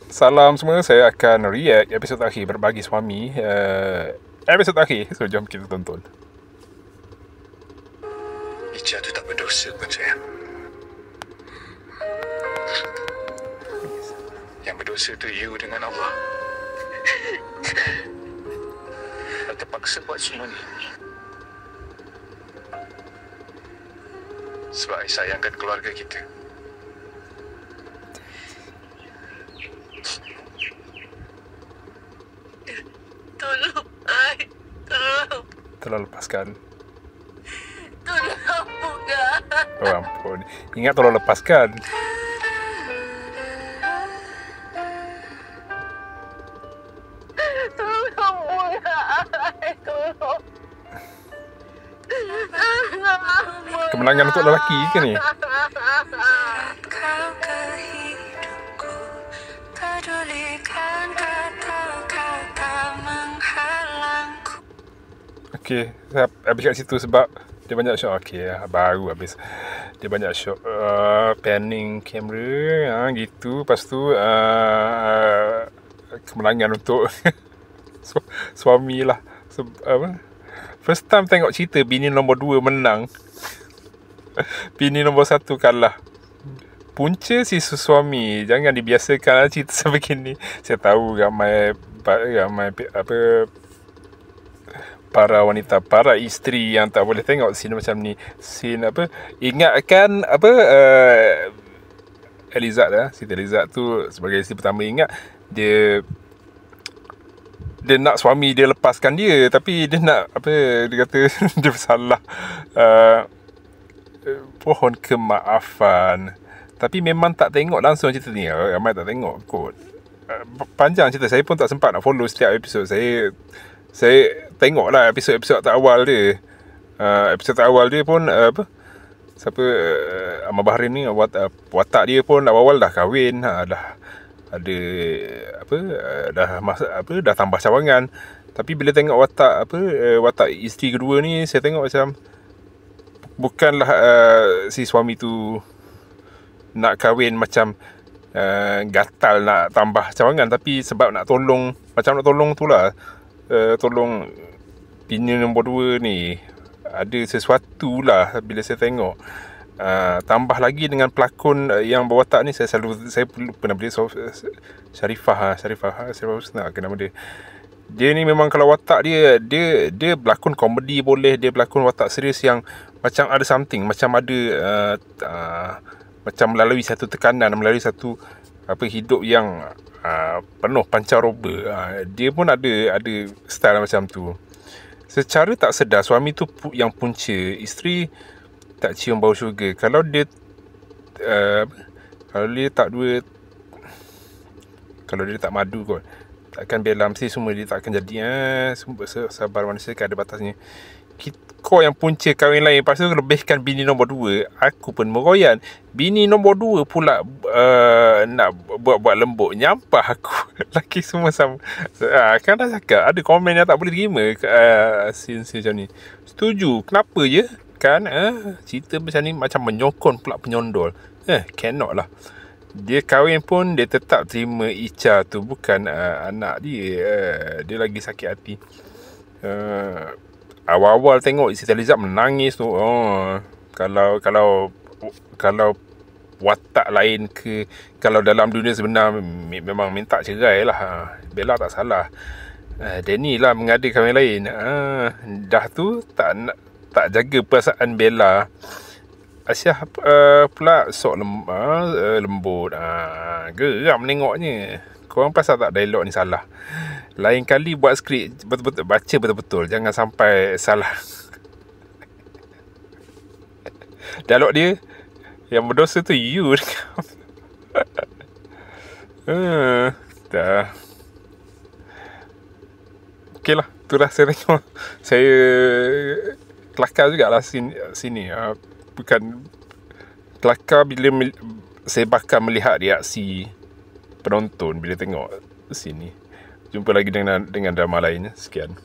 Salam semua, saya akan react episod terakhir Berbagi Suami. Episod terakhir, so jom kita tonton. Ica tu tak berdosa pun sayang. Yang berdosa tu you dengan Allah. Tak terpaksa buat semua ni. Sebab I sayangkan keluarga kita. Tolong, ay. Tolong. Tolong lepaskan. Tolong, bukan. Oh ampun. Ingat tolong lepaskan. Tolong, bukan. Tolong. Kemenangan untuk lelaki ke ni? Kau ke hidupku, pedulikan kata-kata menghalangku. Okay, saya habis kat situ sebab dia banyak shot. Okay, baru habis. Dia banyak shot panning kamera gitu. Lepas tu kemenangan untuk suami lah. First time tengok cerita bini nombor 2 menang, bini nombor 1 kalah. Punca si suami. Jangan dibiasakan cerita sebegini. Saya tahu ramai para wanita, para isteri yang tak boleh tengok scene macam ni. Scene ingatkan Elizad Siti Elizad tu sebagai isteri pertama. Ingat dia nak suami dia lepaskan dia, tapi dia nak dia kata dia bersalah. Pohon kemaafan. Tapi memang tak tengok langsung cerita ni. Ramai tak tengok kot. Panjang cerita. Saya pun tak sempat nak follow setiap episod. Saya tengok lah episod-episod tak awal dia. Episod tak awal dia pun siapa Amal Bahrain ni, watak dia pun awal dah kahwin, dah ada dah tambah cawangan. Tapi bila tengok watak isteri kedua ni, saya tengok macam bukanlah si suami tu nak kahwin macam gatal nak tambah cawangan, tapi sebab nak tolong, macam nak tolong tu lah, tolong bini nombor 2 ni. Ada sesuatu lah bila saya tengok. Tambah lagi dengan pelakon yang berwatak ni, saya pernah beli Sharifah Husna ke nama dia. Dia ni memang kalau watak dia berlakon komedi boleh, dia berlakon watak serius yang macam ada something, macam ada macam melalui satu tekanan, melalui satu hidup yang penuh pancaroba. Dia pun ada style macam tu. Secara tak sedar suami tu yang punca, isteri tak cium bau syurga. Kalau dia kalau dia tak madu kot, takkan bela, mesti semua dia tak akan jadi. Sabar manusia kan ada batasnya. Kau yang punca kahwin lain, lepas tu lebihkan bini nombor 2. Aku pun meroyan. Bini nombor 2 pula nak buat lembut, nyampah aku. Laki semua sama. Kan dah cakap, ada komen yang tak boleh terima scene macam ni. Setuju, kenapa je? Kan cerita macam ni macam menyokong pula penyondol. Cannot lah. Dia kahwin pun dia tetap terima Ica tu bukan anak dia. Dia lagi sakit hati. Awal-awal tengok Siti Elizad menangis tu. Kalau watak lain ke, kalau dalam dunia sebenar memang minta cerai lah. Bella tak salah. Danny lah mengada kahwin lain. Dah tu tak jaga perasaan Bella. Aisyah pula sok lembut. Geram menengoknya. Korang pasal tak dialog ni salah? Lain kali buat skrip betul-betul, baca betul-betul, jangan sampai salah. Dialog dia yang berdosa tu you. Dah. Okey lah, itulah saya tengok. Saya kelakar jugalah sini. Bukan kelakar bila saya bakal melihat reaksi penonton bila tengok sini. Jumpa lagi dengan drama lain. Sekian.